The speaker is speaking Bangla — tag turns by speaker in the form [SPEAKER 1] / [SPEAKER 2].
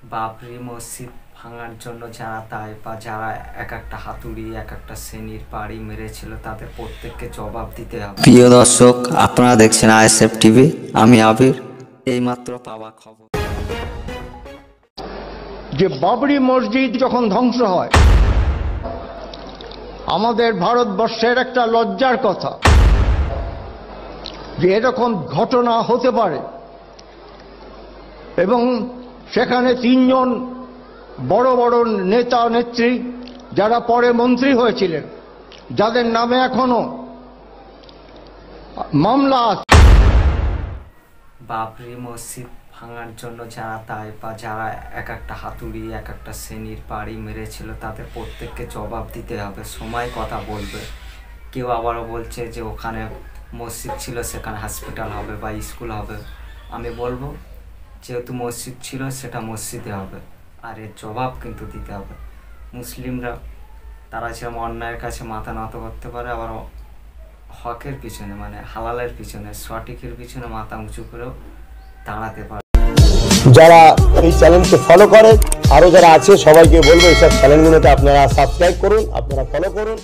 [SPEAKER 1] বাবরি মসজিদ ভাঙার জন্য যারা দায় বা যারা এক একটা হাতুড়ি এক একটা শ্রেণীর বাড়ি মেরেছিল তাদের প্রত্যেককে জবাব দিতে হবে। প্রিয় দর্শক, আপনারা দেখছেন আইএসএফ টিভি, আমি আবির। এইমাত্র পাওয়া খবর
[SPEAKER 2] যে বাবরি মসজিদ যখন ধ্বংস হয়, আমাদের ভারতবর্ষের একটা লজ্জার কথা যে এরকম ঘটনা হতে পারে এবং সেখানে 3 জন বড় বড় নেতা নেত্রী যারা পরে মন্ত্রী হয়েছিলেন, যাদের নামে এখনো মামলা আছে।
[SPEAKER 1] বাবরি মসজিদ ভাঙার জন্য যারা দায় বা যারা এক একটা হাতুড়ি এক একটা শ্রেণীর বাড়ি মেরেছিল তাদের প্রত্যেককে জবাব দিতে হবে। সময় কথা বলবে। কেউ আবারও বলছে যে ওখানে মসজিদ ছিল, সেখানে হসপিটাল হবে বা স্কুল হবে। আমি বলবো যেহেতু মসজিদ ছিল সেটা মসজিদে হবে, আর এর জবাব কিন্তু দিতে হবে। মুসলিমরা তারা যেরকম অন্যায়ের কাছে মাথা নত করতে পারে, আবার হকের পিছনে মানে হালালের পিছনে সঠিকের পিছনে মাথা উঁচু করেও দাঁড়াতে পারে।
[SPEAKER 3] যারা এই চ্যানেলকে ফলো করে, আরো যারা আছে সবাইকে বলবো এইসব চ্যানেলগুলোতে আপনারা সাবস্ক্রাইব করুন, আপনারা ফলো করুন।